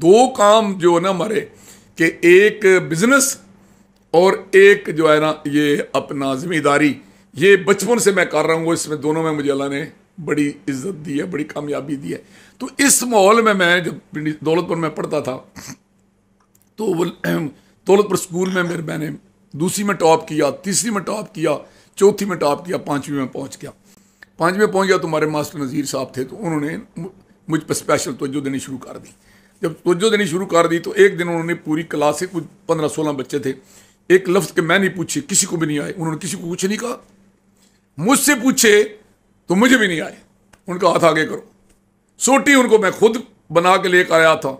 दो काम जो है ना हमारे, कि एक बिजनेस और एक जो है ना ये अपना जिम्मेदारी, ये बचपन से मैं कर रहा हूँ। इसमें दोनों में मुझे अल्लाह ने बड़ी इज्जत दी है, बड़ी कामयाबी दी है। तो इस माहौल में मैं जब दौलतपुर में पढ़ता था, तो वो दौलतपुर स्कूल में मैंने दूसरी में टॉप किया, तीसरी में टॉप किया, चौथी में टॉप किया, पाँचवीं में पहुँच गया। पाँचवीं में पहुँच गया तो हमारे मास्टर नज़ीर साहब थे, तो उन्होंने मुझ पर स्पेशल तवज्जो देनी शुरू कर दी। जब तवज्जो देनी शुरू कर दी तो एक दिन उन्होंने पूरी क्लास से, कुछ 15-16 बच्चे थे, एक लफ्ज़ के मैं नहीं पूछे, किसी को भी नहीं आए। उन्होंने किसी को कुछ नहीं कहा, मुझसे पूछे तो मुझे भी नहीं आए। उनका हाथ आगे करो। सोटी उनको मैं खुद बना के लेकर आया था,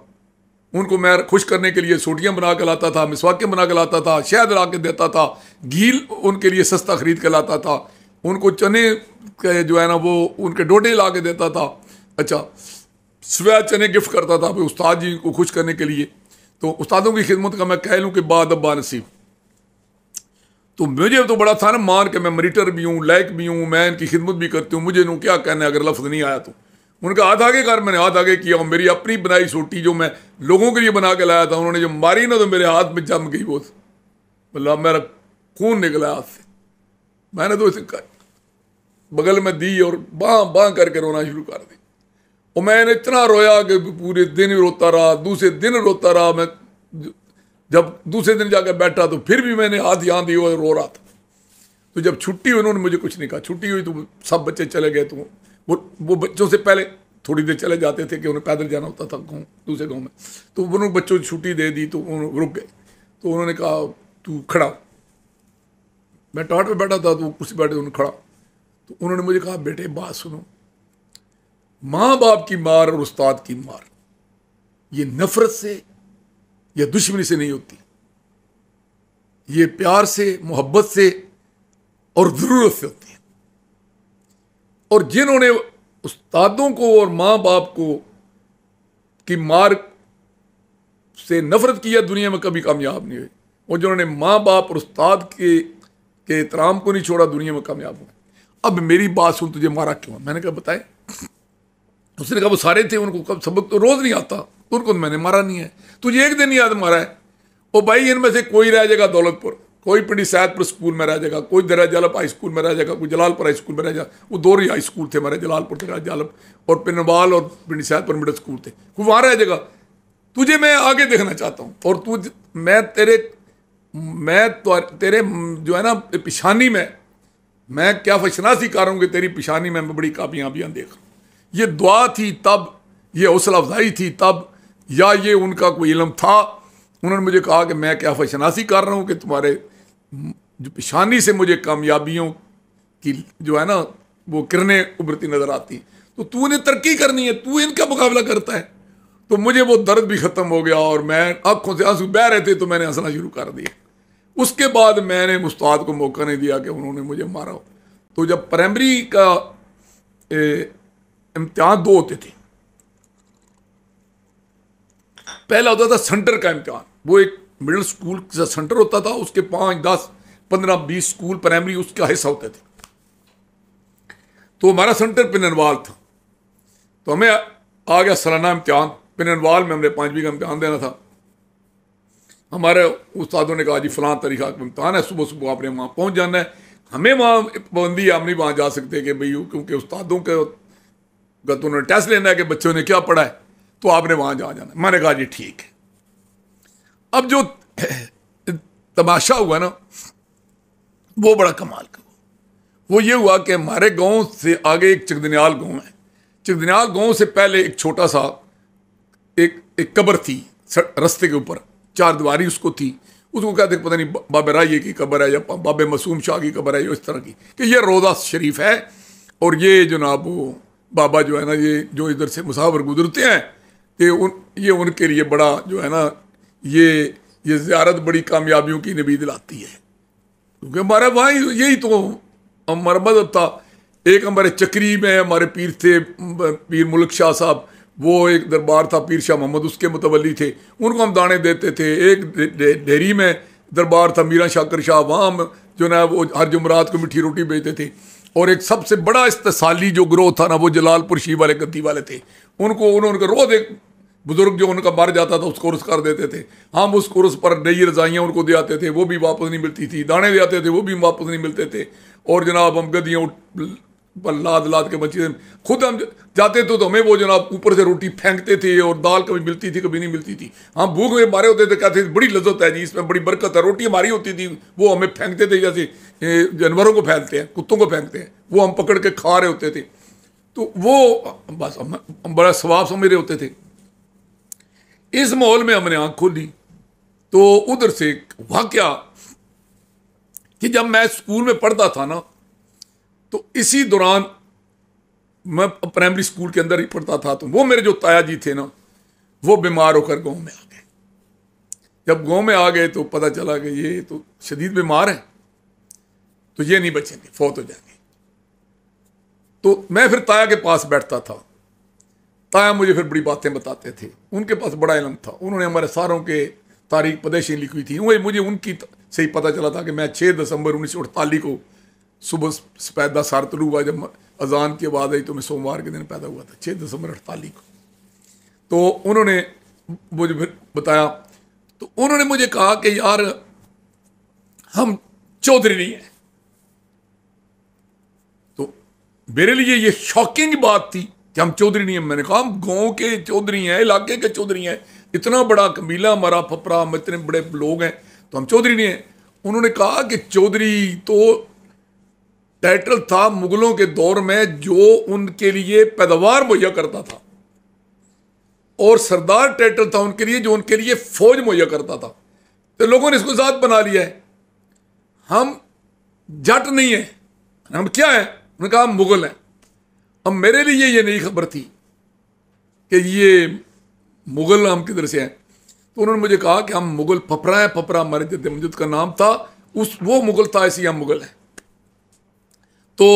उनको मैं खुश करने के लिए सोटियां बना के लाता था, मिसवाकें बना के लाता था, शहद ला के देता था, घी उनके लिए सस्ता खरीद के लाता था, उनको चने के जो है ना वो उनके डोडे ला के देता था। अच्छा, स्वे चने गिफ्ट करता था भाई उस्ताद जी को खुश करने के लिए। तो उस्तादों की खिदमत का मैं कह लूँ कि बाद अब्बा नसीब। तो मुझे तो बड़ा था ना मान के मैं मरीटर भी हूँ, लायक भी हूँ, मैं इनकी खिदमत भी करती हूँ, मुझे नू क्या कहना है अगर लफ्ज़ नहीं आया तो। उनका हाथ आगे कर, मैंने हाथ आगे किया, और मेरी अपनी बनाई सोटी जो मैं लोगों के लिए बना के लाया था, उन्होंने जो मारी ना तो मेरे हाथ में जम गई वो, मतलब मेरा खून निकला हाथ से। मैंने तो इसे बगल में दी और बाँ बाँ करके रोना शुरू कर दी। और मैंने इतना रोया कि पूरे दिन रोता रहा, दूसरे दिन रोता रहा। मैं जब दूसरे दिन जाकर बैठा तो फिर भी मैंने हाथ यहाँ दी और रो रहा था। तो जब छुट्टी हुई उन्होंने मुझे कुछ नहीं कहा। छुट्टी हुई तो सब बच्चे चले गए। तो वो बच्चों से पहले थोड़ी देर चले जाते थे कि उन्हें पैदल जाना होता था गाँव, दूसरे गाँव में। तो उन्होंने बच्चों को छुट्टी दे दी तो उन्होंने रुक गए। तो उन्होंने कहा तू खड़ा। मैं टाट पे बैठा था तो कुर्सी बैठे, उन्होंने खड़ा। तो उन्होंने मुझे कहा बेटे बात सुनो, माँ बाप की मार और उस्ताद की मार ये नफरत से या दुश्मनी से नहीं होती, ये प्यार से, मोहब्बत से और ज़रूरत से होती है। और जिन्होंने उस्तादों को और माँ बाप को की मार से नफरत किया दुनिया में कभी कामयाब नहीं हुए, और जिन्होंने माँ बाप और उस्ताद के एहतराम को नहीं छोड़ा दुनिया में कामयाब हुए। अब मेरी बात सुन, तुझे मारा क्यों? मैंने कहा बताए। उसने कहा वो सारे थे, उनको कब सबक तो रोज़ नहीं आता, तो उनको मैंने मारा नहीं है, तुझे एक दिन याद मारा है। ओ भाई इनमें से कोई रह जाएगा दौलतपुर, कोई पिंडी सैदपुर स्कूल में रह जाएगा, कोई दरा जालब हाई स्कूल में रह जाएगा, कोई जलालपुर हाई स्कूल में रह जाएगा। वो दो ही हाई स्कूल थे हमारे, जलालपुर दरा जालब और पिनवाल और पिंडी सैदपुर मिडिल स्कूल थे, कोई वहाँ रह जाएगा। तुझे मैं आगे देखना चाहता हूँ, और तू मैं तेरे जो है ना पेशानी में मैं क्या फशनासी कर रहा हूँ कि तेरी पेशानी में मैं बड़ी कामयाबियाँ देख रहा हूँ। ये दुआ थी तब, ये हौसला अफजाई थी तब, या ये उनका कोई इल्म था? उन्होंने मुझे कहा कि मैं क्या फशनासी कर रहा हूँ कि तुम्हारे जो पेशानी से मुझे कामयाबियों की जो है ना वो किरणें उभरती नजर आती। तो तूने तरक्की करनी है, तू इनका मुकाबला करता है। तो मुझे वो दर्द भी ख़त्म हो गया और मैं आंखों से आंसू बह रहे थे तो मैंने हंसना शुरू कर दिया। उसके बाद मैंने उस्ताद को मौका नहीं दिया कि उन्होंने मुझे मारा हो। तो जब प्राइमरी का इम्तिहान दो होते थे, पहला होता था सेंटर का इम्तिहान, वो एक मिडिल स्कूल का सेंटर होता था, उसके 5, 10, 15, 20 स्कूल प्राइमरी उसका हिस्सा होते थे। तो हमारा सेंटर पिननवाल था, तो हमें आ गया सालाना इम्तिहान। पिननवाल में हमने 5वीं का इम्तिहान देना था। हमारे उस्तादों ने कहा जी फलां तरीक़ा का इम्तिहान है, सुबह सुबह आपने वहाँ पहुँच जाना है। हमें वहाँ पाबंदी है, हम नहीं वहाँ जा सकते कि भाई, क्योंकि उस्तादों का तो उन्होंने टेस्ट लेना है कि बच्चों ने क्या पढ़ा है, तो आपने वहाँ जाना। मैंने कहा जी ठीक है। अब जो तमाशा हुआ ना वो बड़ा कमाल का, वो ये हुआ कि हमारे गांव से आगे एक चकदनियाल गांव है। चकदनियाल गांव से पहले एक छोटा सा एक कब्र थी रास्ते के ऊपर, 4 दीवारी उसको थी। उसको कहते पता नहीं बाबे राये की कब्र है या बाबे मासूम शाह की कब्र है, इस तरह की, कि ये रोज़ा शरीफ है। और ये जनाब वो बाबा जो है ना, ये जो इधर से मुसाफिर गुजरते हैं ये उनके लिए बड़ा जो है ना ये ज़ियारत बड़ी कामयाबियों की नबी दिलाती है। क्योंकि हमारे वहाँ यही तो हमारा मदद था। एक हमारे चक्री में हमारे पीर थे, पीर मुल्क शाह साहब, वो एक दरबार था पीर शाह मोहम्मद, उसके मुतवली थे, उनको हम दाने देते थे। एक डेहरी में दरबार था मीरा शाकर शाह, वहाँ हम जो ना वो हर जुमरात को मिठी रोटी बेचते थे। और एक सबसे बड़ा इस्तेसाली जो ग्रोह था ना, वो जलालपुर शी वाले गद्दी वाले थे। उन्होंने रोज़ एक बुजुर्ग जो उनका मर जाता था उसको उर्स कर देते थे, हम उस उर्स पर नई रजाइयाँ उनको दे आते थे, वो भी वापस नहीं मिलती थी, दाने दे आते थे वो भी वापस नहीं मिलते थे। और जनाब हम गद्दियाँ पर लाद लाद के बच्चे खुद हम जाते थे तो हमें वो जनाब ऊपर से रोटी फेंकते थे, और दाल कभी मिलती थी कभी नहीं मिलती थी। हम भूख में मारे होते थे, कहते थे बड़ी लज्जत है जी, इसमें बड़ी बरकत है। रोटी हमारी होती थी, वो हमें फेंकते थे जैसे जानवरों को फेंकते हैं, कुत्तों को फेंकते हैं, वो हम पकड़ के खा रहे होते थे। तो वो बस हम बड़ा स्वाब समझ रहे होते थे। इस माहौल में हमने आंख खोली तो उधर से वाकया कि जब मैं स्कूल में पढ़ता था ना, तो इसी दौरान मैं प्राइमरी स्कूल के अंदर ही पढ़ता था, तो वो मेरे जो ताया जी थे ना, वो बीमार होकर गांव में आ गए। जब गांव में आ गए तो पता चला कि ये तो शदीद बीमार है, तो ये नहीं बचेंगे, फौत हो जाएंगे। तो मैं फिर ताया के पास बैठता था, ताया मुझे फिर बड़ी बातें बताते थे, उनके पास बड़ा इल्म था, उन्होंने हमारे सारों के तारीख पैदाइशें लिखी हुई थी। मुझे उनकी से ही पता चला था कि मैं 6 दिसंबर 1948 को सुबह सफेदा सार तलू हुआ, जब अजान की आवाज़ आई तो मैं सोमवार के दिन पैदा हुआ था, 6 दिसंबर 48 को। तो उन्होंने मुझे फिर बताया, तो उन्होंने मुझे कहा कि यार हम चौधरी नहीं हैं। तो मेरे लिए ये शॉकिंग बात थी कि हम चौधरी नहीं हैं। मैंने कहा हम गांव के चौधरी हैं, इलाके के चौधरी हैं, इतना बड़ा कबीला हमारा फपरा, हम इतने बड़े लोग हैं, तो हम चौधरी नहीं हैं। उन्होंने कहा कि चौधरी तो टाइटल था मुगलों के दौर में जो उनके लिए पैदावार मुहैया करता था, और सरदार टाइटल था उनके लिए जो उनके लिए फौज मुहैया करता था। तो लोगों ने इसको ज़ात बना लिया है, हम जट नहीं है, हम क्या है? उन्होंने कहा हम मुगल हैं। अब मेरे लिए ये नई खबर थी कि ये मुगल हम किधर से हैं। तो उन्होंने मुझे कहा कि हम मुगल फपरा हैं, फपरा हमारे जद्द मौजूद का नाम था, वो मुगल था, ऐसे हम मुगल हैं। तो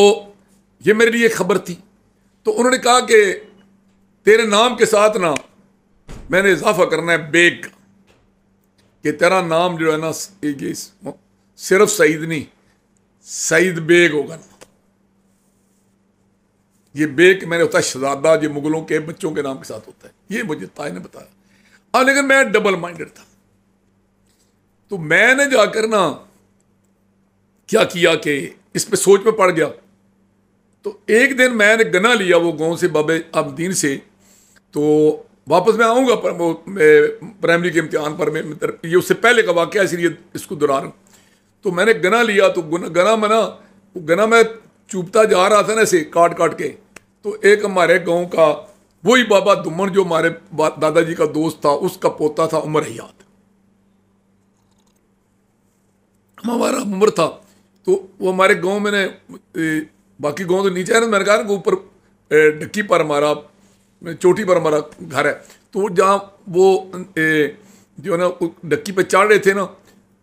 ये मेरे लिए खबर थी। तो उन्होंने कहा कि तेरे नाम के साथ ना मैंने इजाफा करना है बेग का, कि तेरा नाम जो है ना ये सिर्फ सईद नहीं, सईद बेग होगा ना। ये बेग मैंने होता है शहजादा, जो मुगलों के बच्चों के नाम के साथ होता है, ये मुझे ताए ने बताया। लेकिन मैं डबल माइंडेड था, तो मैंने जाकर ना क्या किया कि इस पे सोच में पड़ गया। तो एक दिन मैंने गना लिया वो गांव से बाबे अब्दीन से, तो वापस मैं आऊँगा पर वो प्राइमरी के इम्तिहान पर, मैं ये उससे पहले का वाक़या इसलिए इसको दोहरा रहा हूँ। तो मैंने गना लिया, तो गना मैं चूपता जा रहा था ना ऐसे काट काट के। तो एक हमारे गांव का वही बाबा दुम्मन जो हमारे दादाजी का दोस्त था, उसका पोता था उमर हयात, हमारा उम्र था। तो वो हमारे गांव में ने बाकी गांव तो नीचे है ना, मैंने कहा ना ऊपर ढक्की पर हमारा, चोटी पर हमारा घर है। तो जहाँ वो जो है ना ढक्की पे चढ़ रहे थे ना,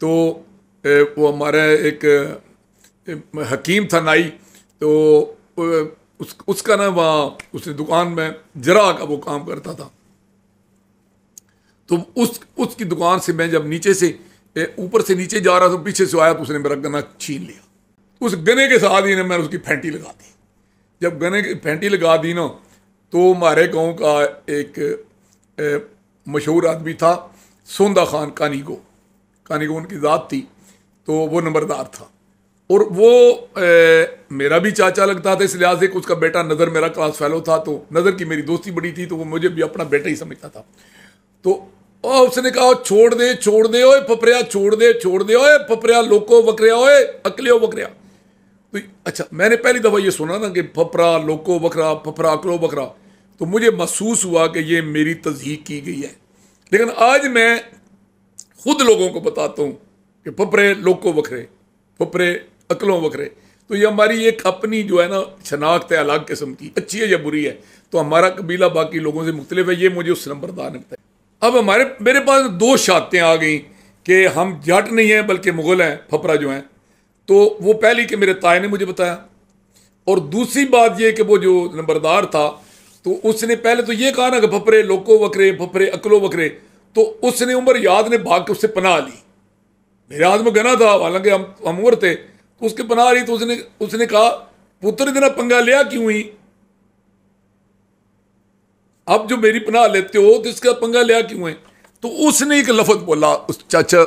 तो वो हमारा एक हकीम था नाई, तो उसका ना वहाँ उसने दुकान में जरा का वो काम करता था। तो उसकी दुकान से मैं जब नीचे से ऊपर से नीचे जा रहा था, पीछे से आया तो उसने मेरा गना छीन लिया। उस गने के साथ ही मैंने उसकी फेंटी लगा दी। जब गने की फेंटी लगा दी ना, तो हमारे गांव का एक मशहूर आदमी था सोंदा खान कानीगो उनकी ज़ात थी, तो वो नंबरदार था। और वो मेरा भी चाचा लगता था, इस लिहाज से कि उसका बेटा नज़र मेरा क्लास फेलो था, तो नज़र की मेरी दोस्ती बड़ी थी, तो वो मुझे भी अपना बेटा ही समझता था। तो उसने कहा छोड़ दे ओए फपरिया, छोड़ दे ओए फपरिया, लोको बकरिया ओए अकलियो बकरिया। तो अच्छा, मैंने पहली दफ़ा ये सुना ना कि फपरा लोको बकरा, फपरा अकलो बकरा, तो मुझे महसूस हुआ कि ये मेरी तज़हीक की गई है। लेकिन आज मैं खुद लोगों को बताता हूँ कि फपरे लोको बकरे, फपरे अकलों बकरे। तो ये हमारी एक अपनी जो है ना शनाख्त है अलग किस्म की, अच्छी है या बुरी है। तो हमारा कबीला बाकी लोगों से मुख्तलिफ है, ये मुझे उस नंबरदार ने बताया। अब मेरे पास दो शातें आ गई कि हम जट नहीं हैं बल्कि मुगल हैं, फपरा जो हैं। तो वो पहली कि मेरे ताए ने मुझे बताया, और दूसरी बात ये कि वो जो नंबरदार था, तो उसने पहले तो ये कहा ना कि फपरे लोको बकरे, फपरे अकलो बकरे। तो उसने उमर याद ने भाग के उससे पनाह ली। मेरे हाथ में गना था, हालांकि हम उम्र थे, तो उसके पनाह ली। तो उसने कहा पुत्र इतना पंगा लिया क्यों ही? अब जो मेरी पनाह लेते हो तो इसका पंगा लिया क्यों है? तो उसने एक लफ्ज बोला, उस चाचा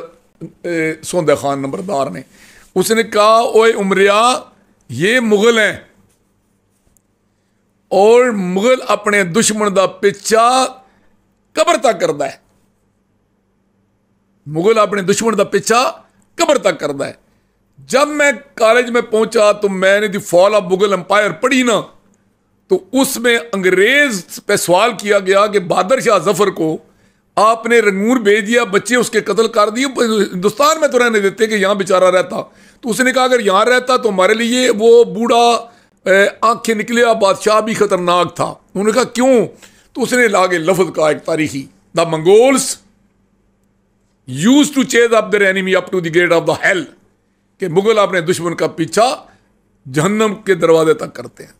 सौंदा खान नंबरदार ने, उसने कहा ओए उमरिया ये मुगल हैं और मुगल अपने दुश्मन का पीछा कबर तक करता है। मुगल अपने दुश्मन का पीछा कबर तक करता है। जब मैं कॉलेज में पहुंचा तो मैंने दी फॉल ऑफ मुगल एम्पायर पढ़ी ना, तो उसमें अंग्रेज पे सवाल किया गया कि बहादुर शाह जफर को आपने रंगून भेज दिया, बच्चे उसके कत्ल कर दिए, हिंदुस्तान में तो रहने देते कि यहाँ बेचारा रहता। तो उसने कहा अगर यहाँ रहता तो हमारे लिए वो बूढ़ा आंखें निकले बादशाह भी खतरनाक था। उन्होंने कहा क्यों? तो उसने लागे लफ्ज का एक तारीखी, the Mongols use to chase up their enemy up to the gate of the hell, कि मुगल अपने दुश्मन का पीछा जहन्नम के दरवाजे तक करते हैं।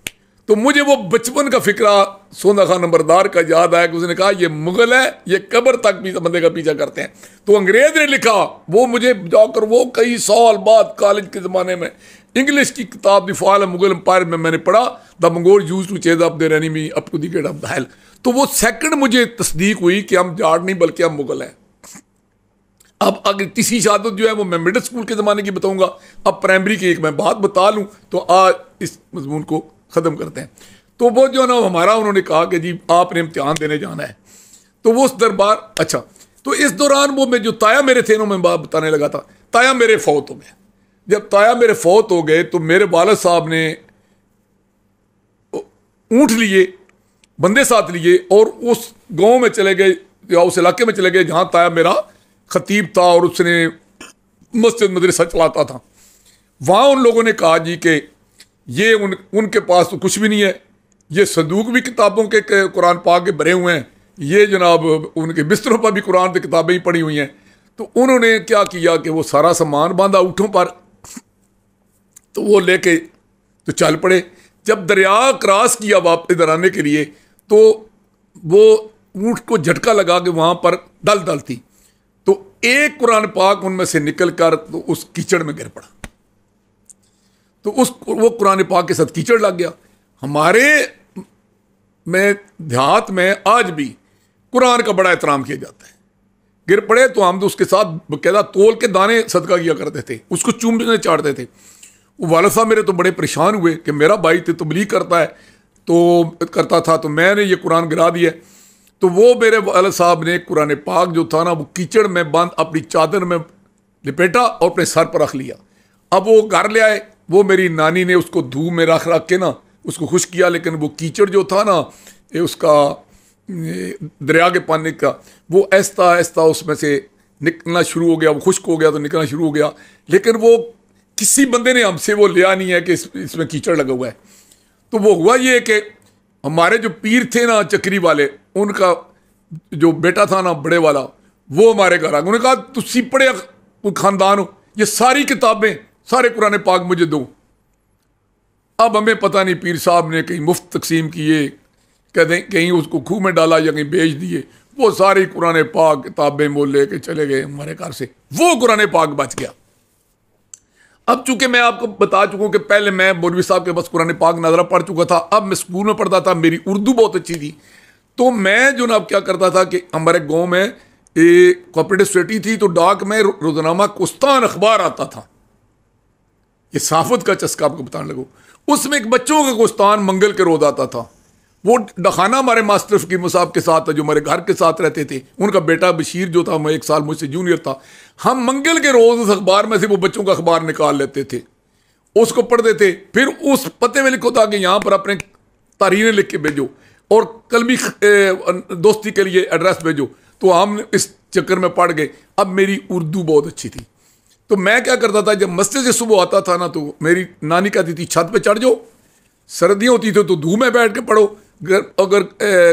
तो मुझे वो बचपन का फिक्रा सौंदा खान नंबरदार का याद आया कि उसने कहा ये मुगल है, ये कब्र तक भी बंदे का पीछा करते हैं। तो अंग्रेज ने लिखा, वो मुझे जाकर वो कई साल बाद कॉलेज के ज़माने में इंग्लिश की किताब the fall of Mughal empire में मैंने पढ़ा, the Mongol use to chase up their enemy up to the gate of the hell. तो वो सेकंड मुझे तस्दीक हुई कि हम जाट नहीं बल्कि हम मुगल हैं। अब अगर तीसरी शहादत जो है वो मैं मिडिल स्कूल के ज़माने की बताऊंगा। अब प्राइमरी की एक मैं बात बता लूँ तो आज इस मजमून को ख़त्म करते हैं। तो वो जो ना हमारा उन्होंने कहा कि जी आपने इम्तिहान देने जाना है, तो वो उस दरबार, अच्छा तो इस दौरान वो मैं जो ताया मेरे थे ना, मैं बात बताने लगा था, ताया मेरे फौत हो गए। जब ताया मेरे फौत हो गए तो मेरे वालिद साहब ने ऊँट लिए, बंदे साथ लिए और उस गाँव में चले गए या उस इलाके में चले गए जहाँ ताया मेरा खतीब था और उसने मस्जिद मदरसा चलाता था। वहाँ उन लोगों ने कहा जी कि ये उनके पास तो कुछ भी नहीं है, ये संदूक भी किताबों के कुरान पाक के भरे हुए हैं, ये जनाब उनके बिस्तरों पर भी कुरान की किताबें ही पड़ी हुई हैं। तो उन्होंने क्या किया कि वो सारा सामान बांधा ऊँटों पर, तो वो लेके तो चल पड़े। जब दरिया क्रॉस किया वापस इधर आने के लिए तो वो ऊँट को झटका लगा कि वहाँ पर दल थी, तो एक कुरान पाक उनमें से निकल कर तो उस कीचड़ में गिर पड़ा। तो वो कुरान पाक के साथ कीचड़ लग गया। हमारे में देहात में आज भी कुरान का बड़ा एहतराम किया जाता है। गिर पड़े तो हम तो उसके साथ बकायदा तोल के दाने सदका किया करते थे, उसको चूमने चाटते थे। वो वालिद साहब मेरे तो बड़े परेशान हुए कि मेरा भाई तो तबलीग करता है, तो करता था, तो मैंने ये कुरान गिरा दिया। तो वो मेरे वालिद साहब ने कुरान पाक जो था ना वो कीचड़ में बंद अपनी चादर में लिपेटा और अपने सर पर रख लिया। अब वो घर ले आए, वो मेरी नानी ने उसको धूप में रख के ना उसको खुश किया, लेकिन वो कीचड़ जो था ना ये उसका दरिया के पानी का वो ऐसा ऐसा उसमें से निकलना शुरू हो गया। वो खुश्क हो गया तो निकलना शुरू हो गया, लेकिन वो किसी बंदे ने हमसे वो लिया नहीं है कि इसमें कीचड़ लगा हुआ है। तो वो हुआ ये कि हमारे जो पीर थे ना चक्री वाले, उनका जो बेटा था ना बड़े वाला, वो हमारे घर आ गया। उन्होंने कहा तुसी पढ़े खानदान हो, ये सारी किताबें सारे कुरान पाक मुझे दो। अब हमें पता नहीं पीर साहब ने कहीं मुफ्त तकसीम किए, कहते कहीं उसको खूह में डाला या कहीं बेच दिए। वो सारी कुरान पाक किताबें वो लेके चले गए हमारे घर से, वो कुरान पाक बच गया। अब चूंकि मैं आपको बता चुका हूँ कि पहले मैं मौलवी साहब के बस कुरान पाक नजरा पढ़ चुका था, अब मैं स्कूल में पढ़ता था, मेरी उर्दू बहुत अच्छी थी। तो मैं जो ना अब क्या करता था कि हमारे गाँव में एक कोऑपरेटिव सोसाइटी थी, तो डाक में रोजनामा कुस्तान अखबार आता था। ये साफत का चस्का आपको बताने लगो। उसमें एक बच्चों का कुस्तान मंगल के रोज आता था। वो डखाना हमारे मास्टर फकीर साहब के साथ था जो हमारे घर के साथ रहते थे, उनका बेटा बशीर जो था मैं 1 साल मुझसे जूनियर था। हम मंगल के रोज उस अखबार में से वो बच्चों का अखबार निकाल लेते थे, उसको पढ़ते थे। फिर उस पते में लिखो था कि यहाँ पर अपने तारीखें लिख के भेजो और कलमी दोस्ती के लिए एड्रेस भेजो। तो हम इस चक्कर में पढ़ गए। अब मेरी उर्दू बहुत अच्छी थी, तो मैं क्या करता था, जब मस्जिद से सुबह आता था ना, तो मेरी नानी कहती थी छत पे चढ़ जाओ, सर्दियाँ होती थी तो धूप में बैठ के पढ़ो, अगर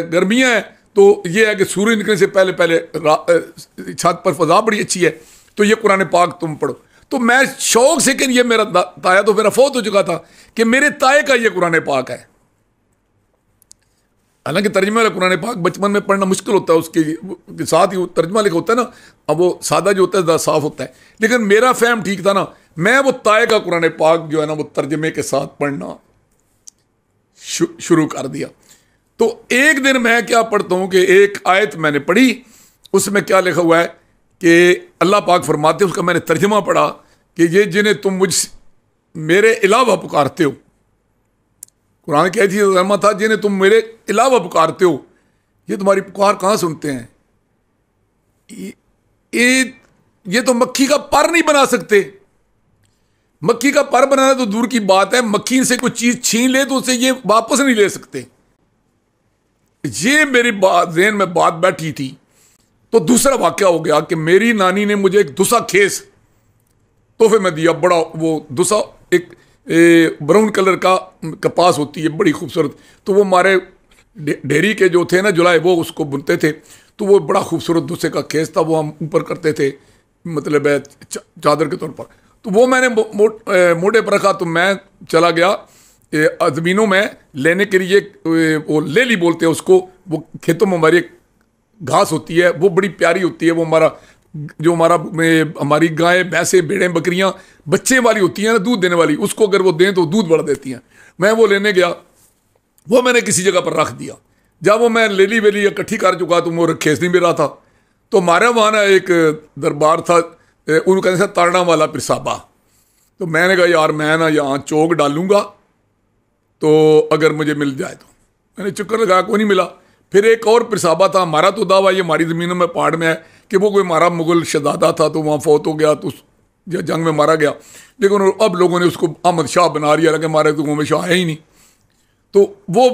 गर्मियाँ हैं तो ये है कि सूर्य निकलने से पहले पहले छत पर फजा बड़ी अच्छी है तो ये कुरान पाक तुम पढ़ो। तो मैं शौक से, कि ये मेरा ताया तो मेरा फौत हो चुका था, कि मेरे ताए का ये कुरान पाक है। हालांकि तर्जमे वाला कुरान पाक बचपन में पढ़ना मुश्किल होता है, उसके साथ ही तर्जमा लिखा होता है ना, अब वो सादा जो होता है ज़्यादा साफ होता है। लेकिन मेरा फहम ठीक था ना, मैं वो ताए का कुरान पाक जो है ना वो तर्जमे के साथ पढ़ना शुरू कर दिया। तो एक दिन मैं क्या पढ़ता हूँ कि एक आयत मैंने पढ़ी, उसमें क्या लिखा हुआ है कि अल्लाह पाक फरमाते हैं, उसका मैंने तर्जमा पढ़ा कि ये जिन्हें तुम मुझ मेरे अलावा पुकारते हो, कुरान की ऐसी तर्जमा था, जिन्हें तुम मेरे अलावा पुकारते हो ये तुम्हारी पुकार कहाँ सुनते हैं। ये तो मक्खी का पर नहीं बना सकते। मक्खी का पर बनाना तो दूर की बात है, मक्खी से कोई चीज छीन ले तो उसे ये वापस नहीं ले सकते। ये मेरी बात ज़हन में बात बैठी थी। तो दूसरा वाकया हो गया कि मेरी नानी ने मुझे एक दुसा खेस तोहफे में दिया। बड़ा वो दुसा एक ब्राउन कलर का कपास होती है, बड़ी खूबसूरत। तो वो हमारे डेयरी के जो थे ना जुलाई, वो उसको बुनते थे। तो वो बड़ा खूबसूरत दुसे का खेस था, वो हम ऊपर करते थे, मतलब चादर के तौर पर। तो वो मैंने मोटे पर रखा। तो मैं चला गया ज़मीनों में लेने के लिए, वो लेली बोलते हैं उसको। वो खेतों में हमारी घास होती है, वो बड़ी प्यारी होती है। वो हमारी गाय भैंसे भेड़ें बकरियां बच्चे वाली होती हैं ना, दूध देने वाली, उसको अगर वो दें तो दूध बढ़ा देती हैं। मैं वो लेने गया, वो मैंने किसी जगह पर रख दिया। जब वो मैं लेली वेली इकट्ठी कर चुका तो वो खेस नहीं मिल रहा था। तो हमारे वहाँ ना एक दरबार था, उनको कहते थे तारना वाला पिरसाबा। तो मैंने कहा यार मैं ना यहाँ चौक डालूंगा, तो अगर मुझे मिल जाए तो। मैंने चक्कर लगाया, कोई नहीं मिला। फिर एक और पिरसाबा था, हमारा तो दावा ये हमारी ज़मीनों में पहाड़ में है कि वो कोई हमारा मुगल शहजादा था, तो वहाँ फौत हो गया, तो जंग में मारा गया। लेकिन अब लोगों ने उसको अहमद शाह बना लिया, लगे हमारे तो गाँव में शाह है ही नहीं। तो वो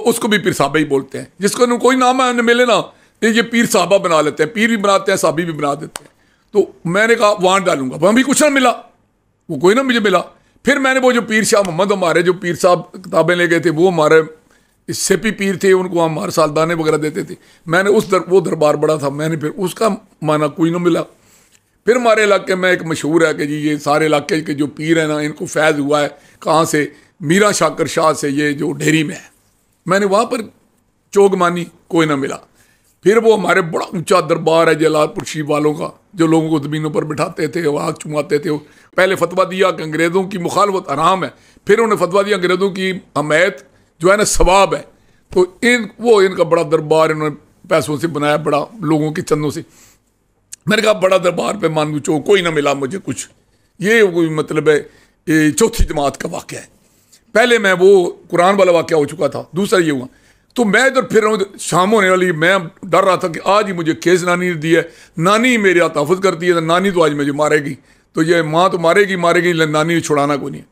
उसको भी पीर साहबा ही बोलते हैं, जिसको कोई नाम है मिले ना, ये पीर साहबा बना लेते हैं, पीर भी बनाते हैं, साहबी भी बना देते हैं। तो मैंने कहा वहाँ डालूंगा, वहाँ भी कुछ ना मिला, वो कोई ना मुझे मिला। फिर मैंने वो जो पीर शाह मोहम्मद हमारे जो पीर साहब किताबें ले गए थे, वो हमारे सेपी पीर थे, उनको हम हर साल दाने वगैरह देते थे। मैंने वो दरबार बड़ा था, मैंने फिर उसका माना कोई ना मिला। फिर हमारे इलाके में एक मशहूर है कि जी ये सारे इलाके के जो पीर हैं ना, इनको फैज़ हुआ है कहाँ से, मीरा शाकर शाह से, ये जो डेहरी में है। मैंने वहाँ पर चौक मानी, कोई ना मिला। फिर वो हमारे बड़ा ऊंचा दरबार है जलालपुर शीफ वालों का, जो लोगों को ज़मीनों पर बिठाते थे, आग चुमाते थे। पहले फतवा दिया कि अंग्रेज़ों की मुखालफत हराम है, फिर उन्होंने फतवा दिया अंग्रेज़ों की हमायत जो है ना सवाब है। तो इनका बड़ा दरबार इन्होंने पैसों से बनाया, बड़ा लोगों के चंदों से। मैंने कहा बड़ा दरबार पे मान लूँ चौक, कोई ना मिला मुझे कुछ। ये कोई मतलब है चौथी जमात का वाक़या है। पहले मैं वो कुरान वाला वाक़या हो चुका था, दूसरा ये हुआ। तो मैं इधर फिर रहा हूँ, शाम होने वाली, मैं डर रहा था कि आज ही मुझे केस नानी ने दी है, नानी मेरे तहफ़्फ़ुज़ करती है, नानी तो आज मुझे मारेगी। तो ये माँ तो मारेगी, नानी छुड़ाना कोई नहीं।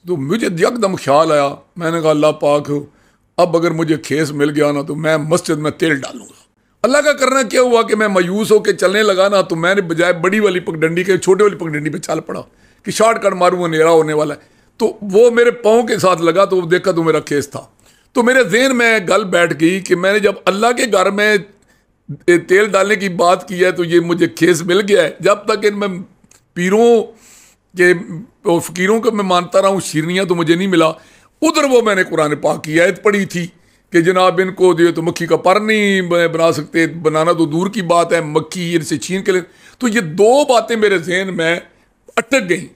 तो मुझे एकदम ख्याल आया, मैंने कहा अल्लाह पाक, अब अगर मुझे केस मिल गया ना तो मैं मस्जिद में तेल डालूंगा। अल्लाह का करना क्या हुआ कि मैं मायूस होकर चलने लगा ना, तो मैंने बजाय बड़ी वाली पगडंडी के छोटे वाली पगडंडी पे चल पड़ा कि शॉर्टकट मारूंगा, अंधेरा होने वाला है। तो वो मेरे पाँव के साथ लगा, तो देखा तो मेरा केस था। तो मेरे जहन में गल बैठ गई कि मैंने जब अल्लाह के घर में तेल डालने की बात की है तो ये मुझे केस मिल गया है। जब तक इन मैं पीरों के और फ़कीरों को मैं मानता रहा हूँ, शीरनियाँ तो मुझे नहीं मिला। उधर वो मैंने कुरान पाक की आयत पढ़ी थी कि जनाब इनको जो तो मक्खी का पर नहीं बना सकते, बनाना तो दूर की बात है, मक्खी इनसे छीन के ले। तो ये दो बातें मेरे जहन में अटक गई।